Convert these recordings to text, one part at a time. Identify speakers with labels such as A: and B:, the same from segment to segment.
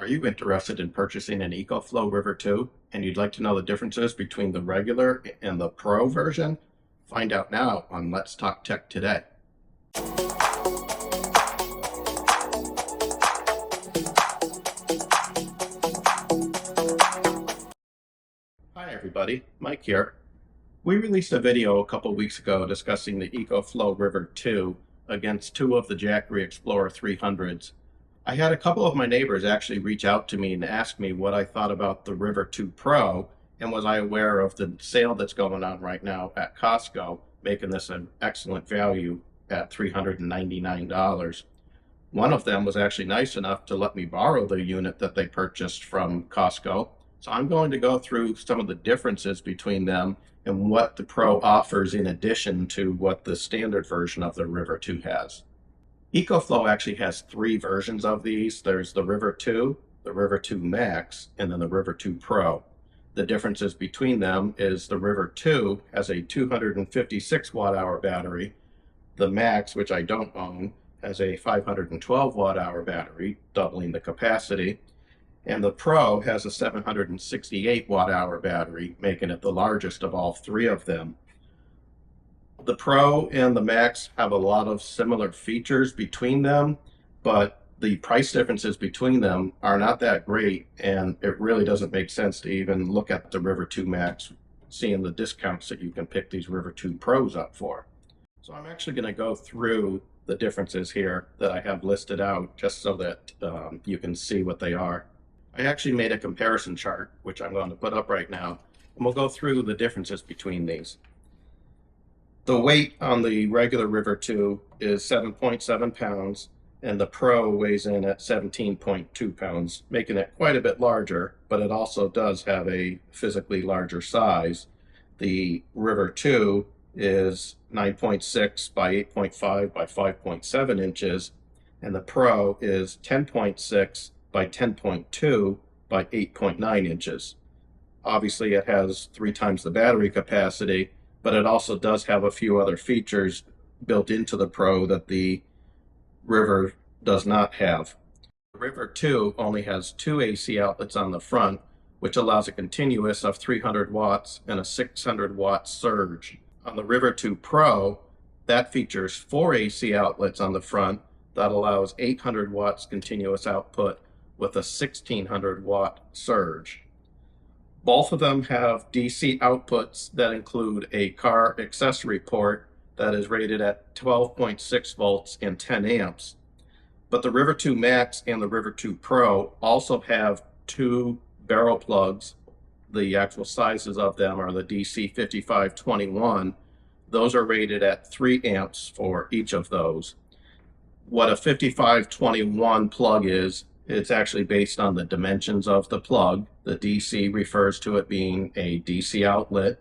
A: Are you interested in purchasing an EcoFlow River 2 and you'd like to know the differences between the regular and the Pro version? Find out now on Let's Talk Tech Today. Hi everybody, Mike here. We released a video a couple weeks ago discussing the EcoFlow River 2 against two of the Jackery Explorer 300s. I had a couple of my neighbors actually reach out to me and ask me what I thought about the River 2 Pro, and was I aware of the sale that's going on right now at Costco, making this an excellent value at $399. One of them was actually nice enough to let me borrow the unit that they purchased from Costco. So I'm going to go through some of the differences between them and what the Pro offers in addition to what the standard version of the River 2 has. EcoFlow actually has three versions of these. There's the River 2, the River 2 Max, and then the River 2 Pro. The differences between them is the River 2 has a 256 watt-hour battery. The Max, which I don't own, has a 512 watt-hour battery, doubling the capacity. And the Pro has a 768 watt-hour battery, making it the largest of all three of them. The Pro and the Max have a lot of similar features between them, but the price differences between them are not that great, and it really doesn't make sense to even look at the River 2 Max, seeing the discounts that you can pick these River 2 Pros up for. So I'm actually going to go through the differences here that I have listed out just so that you can see what they are. I actually made a comparison chart, which I'm going to put up right now, and we'll go through the differences between these. The weight on the regular River 2 is 7.7 pounds, and the Pro weighs in at 17.2 pounds, making it quite a bit larger, but it also does have a physically larger size. The River 2 is 9.6 by 8.5 by 5.7 inches, and the Pro is 10.6 by 10.2 by 8.9 inches. Obviously, it has 3 times the battery capacity, but it also does have a few other features built into the Pro that the River does not have. The River 2 only has 2 AC outlets on the front, which allows a continuous of 300 watts and a 600 watt surge. On the River 2 Pro, that features 4 AC outlets on the front that allows 800 watts continuous output with a 1600 watt surge. Both of them have DC outputs that include a car accessory port that is rated at 12.6 volts and 10 amps. But the River 2 Max and the River 2 Pro also have 2 barrel plugs. The actual sizes of them are the DC 5521. Those are rated at 3 amps for each of those. What a 5521 plug is, it's actually based on the dimensions of the plug. The DC refers to it being a DC outlet.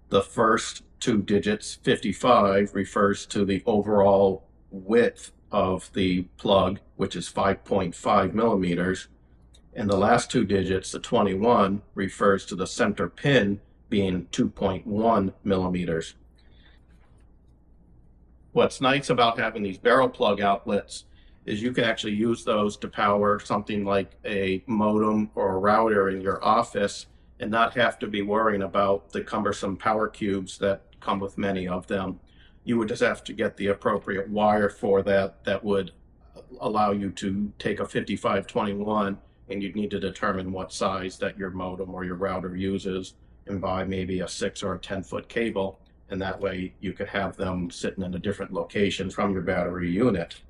A: The first 2 digits, 55, refers to the overall width of the plug, which is 5.5 millimeters. And the last 2 digits, the 21, refers to the center pin being 2.1 millimeters. What's nice about having these barrel plug outlets is you can actually use those to power something like a modem or a router in your office and not have to be worrying about the cumbersome power cubes that come with many of them. You would just have to get the appropriate wire for that would allow you to take a 5521, and you'd need to determine what size that your modem or your router uses and buy maybe a 6 or a 10-foot cable, and that way you could have them sitting in a different location from your battery unit.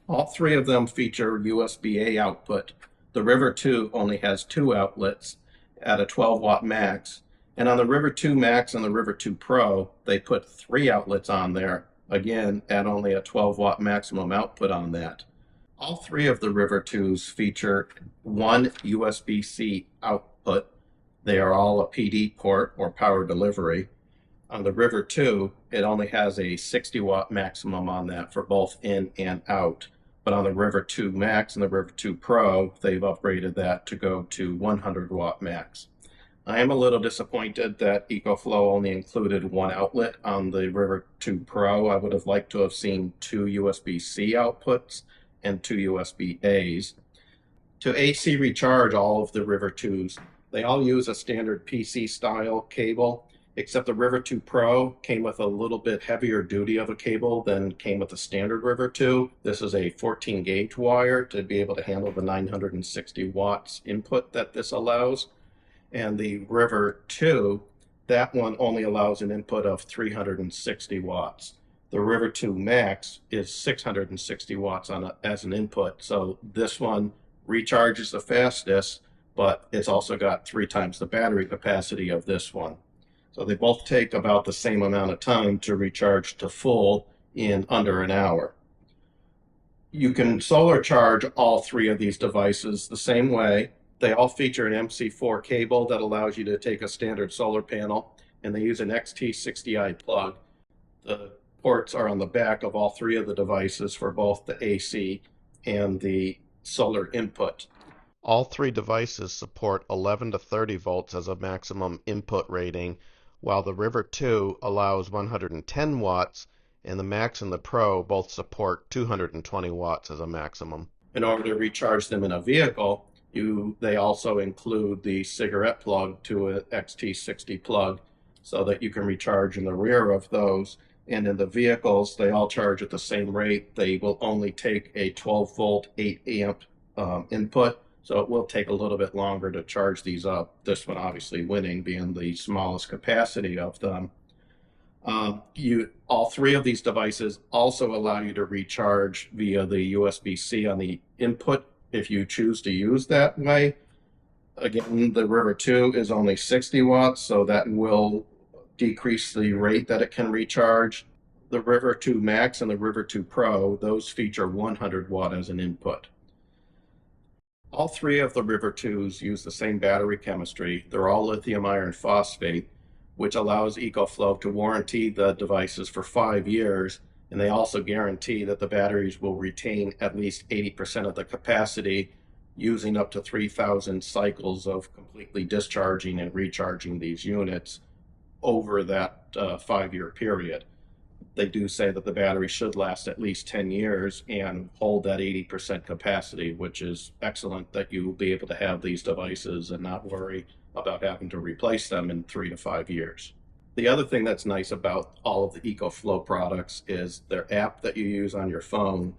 A: All three of them feature USB-A output. The River 2 only has 2 outlets at a 12 watt max, and on the River 2 Max and the River 2 Pro, they put 3 outlets on there, again at only a 12 watt maximum output on that. All three of the River 2s feature 1 USB-C output. They are all a PD port or power delivery. On the River 2, it only has a 60 watt maximum on that for both in and out. But on the River 2 Max and the River 2 Pro, they've upgraded that to go to 100 watt max. I am a little disappointed that EcoFlow only included 1 outlet on the River 2 Pro. I would have liked to have seen 2 USB-C outputs and 2 USB-As. To AC recharge all of the River 2s, they all use a standard PC style cable, except the River 2 Pro came with a little bit heavier duty of a cable than came with the standard River 2. This is a 14 gauge wire to be able to handle the 960 watts input that this allows. And the River 2, that one only allows an input of 360 watts. The River 2 Max is 660 watts as an input. So this one recharges the fastest, but it's also got 3 times the battery capacity of this one. So they both take about the same amount of time to recharge to full in under an hour. You can solar charge all 3 of these devices the same way. They all feature an MC4 cable that allows you to take a standard solar panel, and they use an XT60i plug. The ports are on the back of all 3 of the devices for both the AC and the solar input. All 3 devices support 11 to 30 volts as a maximum input rating, while the River 2 allows 110 watts, and the Max and the Pro both support 220 watts as a maximum. In order to recharge them in a vehicle, they also include the cigarette plug to an XT60 plug so that you can recharge in the rear of those. And in the vehicles, they all charge at the same rate. They will only take a 12 volt, 8 amp input. So it will take a little bit longer to charge these up. This one obviously winning, being the smallest capacity of them. All 3 of these devices also allow you to recharge via the USB-C on the input if you choose to use that way. Again, the River 2 is only 60 watts, so that will decrease the rate that it can recharge. The River 2 Max and the River 2 Pro, those feature 100 watt as an input. All 3 of the River 2s use the same battery chemistry. They're all lithium iron phosphate, which allows ECOFLOW to warranty the devices for 5 years, and they also guarantee that the batteries will retain at least 80% of the capacity, using up to 3,000 cycles of completely discharging and recharging these units over that 5-year period. They do say that the battery should last at least 10 years and hold that 80% capacity, which is excellent that you will be able to have these devices and not worry about having to replace them in 3 to 5 years. The other thing that's nice about all of the ECOFLOW products is their app that you use on your phone.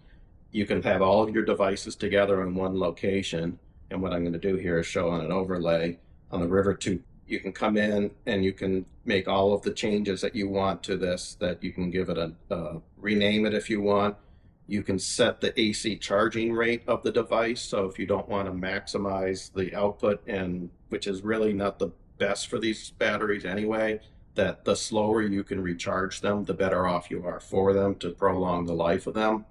A: You can have all of your devices together in one location. And what I'm going to do here is show on an overlay on the River 2. You can come in and you can make all of the changes that you want to this, that you can give it rename it if you want. You can set the AC charging rate of the device. So if you don't want to maximize the output, and which is really not the best for these batteries anyway, that the slower you can recharge them, the better off you are for them to prolong the life of them.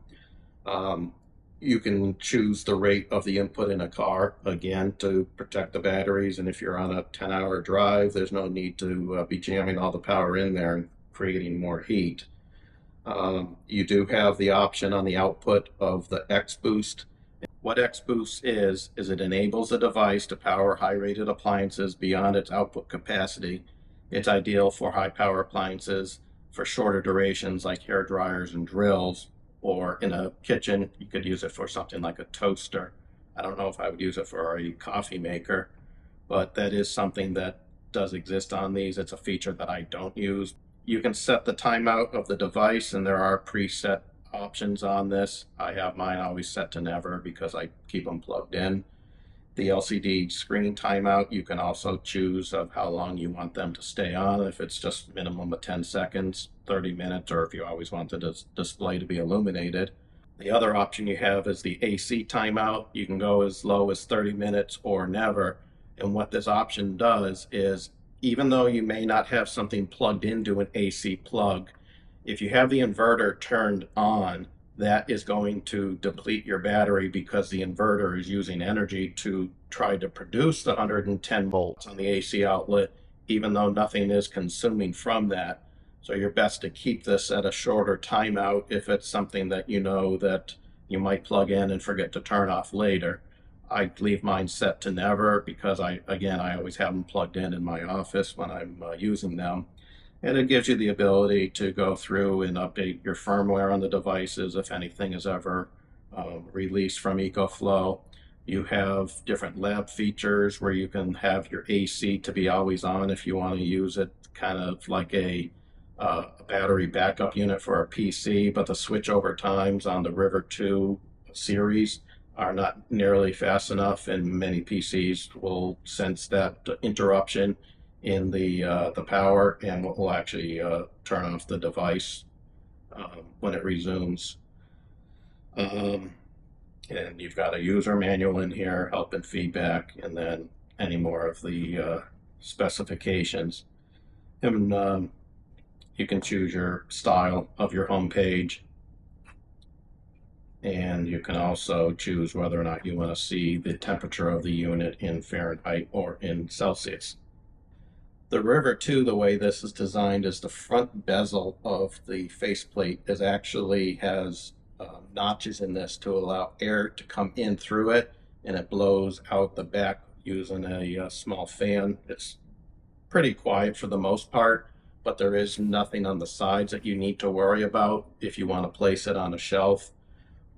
A: You can choose the rate of the input in a car, again, to protect the batteries. And if you're on a 10-hour drive, there's no need to be jamming all the power in there and creating more heat. You do have the option on the output of the X Boost. What X Boost is it enables the device to power high-rated appliances beyond its output capacity. It's ideal for high-power appliances for shorter durations like hair dryers and drills, or in a kitchen, you could use it for something like a toaster. I don't know if I would use it for a coffee maker, but that is something that does exist on these. It's a feature that I don't use. You can set the timeout of the device, and there are preset options on this. I have mine always set to never because I keep them plugged in. The LCD screen timeout, you can also choose of how long you want them to stay on. If it's just minimum of 10 seconds, 30 minutes, or if you always want the display to be illuminated. The other option you have is the AC timeout. You can go as low as 30 minutes or never. And what this option does is, even though you may not have something plugged into an AC plug, if you have the inverter turned on, that is going to deplete your battery because the inverter is using energy to try to produce the 110 volts on the AC outlet, even though nothing is consuming from that. So you're best to keep this at a shorter timeout if it's something that you know that you might plug in and forget to turn off later. I leave mine set to never because I always have them plugged in my office when I'm using them. And it gives you the ability to go through and update your firmware on the devices if anything is ever released from ECOFLOW. You have different lab features where you can have your AC to be always on if you want to use it kind of like a battery backup unit for a PC, but the switchover times on the River 2 series are not nearly fast enough, and many PCs will sense that interruption in the power and will actually turn off the device when it resumes. And you've got a user manual in here, help and feedback, and then any more of the specifications. And you can choose your style of your home page, and you can also choose whether or not you want to see the temperature of the unit in Fahrenheit or in Celsius. The River 2, the way this is designed, is the front bezel of the faceplate has notches in this to allow air to come in through it, and it blows out the back using a small fan. It's pretty quiet for the most part, but there is nothing on the sides that you need to worry about if you want to place it on a shelf.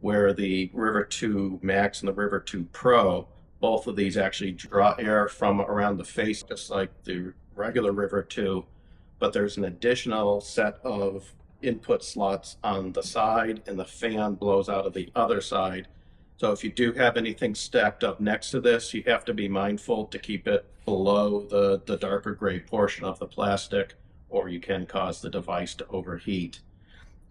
A: Where the River 2 Max and the River 2 Pro, both of these actually draw air from around the face just like the regular River 2, but there's an additional set of input slots on the side, and the fan blows out of the other side. So if you do have anything stacked up next to this, you have to be mindful to keep it below the darker gray portion of the plastic, or you can cause the device to overheat.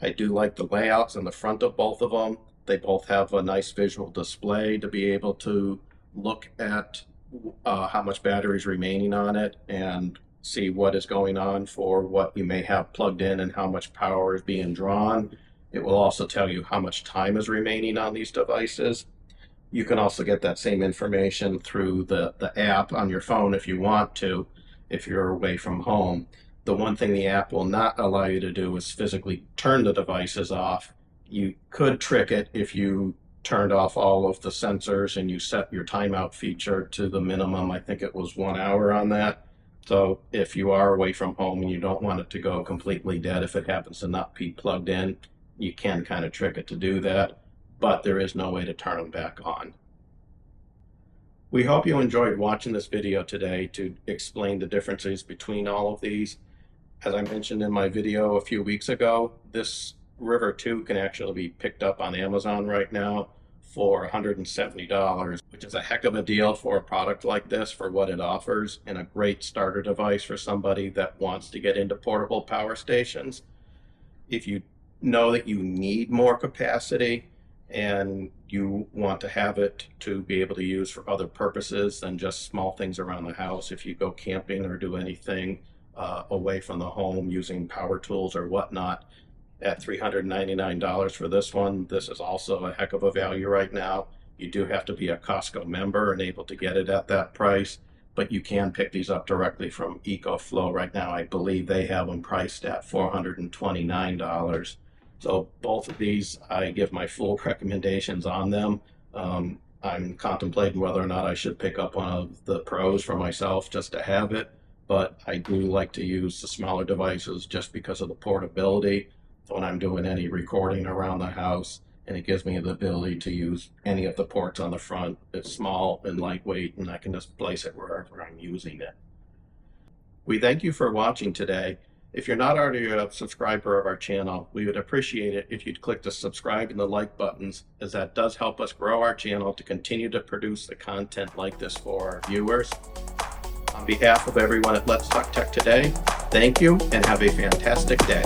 A: I do like the layouts in the front of both of them. They both have a nice visual display to be able to look at how much battery is remaining on it and see what is going on for what you may have plugged in and how much power is being drawn. It will also tell you how much time is remaining on these devices. You can also get that same information through the app on your phone if you want to, if you're away from home. The one thing the app will not allow you to do is physically turn the devices off. You could trick it if you turned off all of the sensors and you set your timeout feature to the minimum. I think it was 1 hour on that. So if you are away from home and you don't want it to go completely dead, if it happens to not be plugged in, you can kind of trick it to do that, but there is no way to turn them back on. We hope you enjoyed watching this video today to explain the differences between all of these. As I mentioned in my video a few weeks ago, this River 2 can actually be picked up on Amazon right now for $170, which is a heck of a deal for a product like this for what it offers, and a great starter device for somebody that wants to get into portable power stations. If you know that you need more capacity and you want to have it to be able to use for other purposes than just small things around the house, if you go camping or do anything away from the home using power tools or whatnot, at $399 for this one, this is also a heck of a value right now. You do have to be a Costco member and able to get it at that price, but you can pick these up directly from ECOFLOW right now. I believe they have them priced at $429. So both of these, I give my full recommendations on them. I'm contemplating whether or not I should pick up one of the Pros for myself just to have it, but I do like to use the smaller devices just because of the portability when I'm doing any recording around the house, and it gives me the ability to use any of the ports on the front. It's small and lightweight, and I can just place it wherever I'm using it. We thank you for watching today. If you're not already a subscriber of our channel, we would appreciate it if you'd click the subscribe and the like buttons, as that does help us grow our channel to continue to produce the content like this for our viewers. On behalf of everyone at Let's Talk Tech today, thank you and have a fantastic day.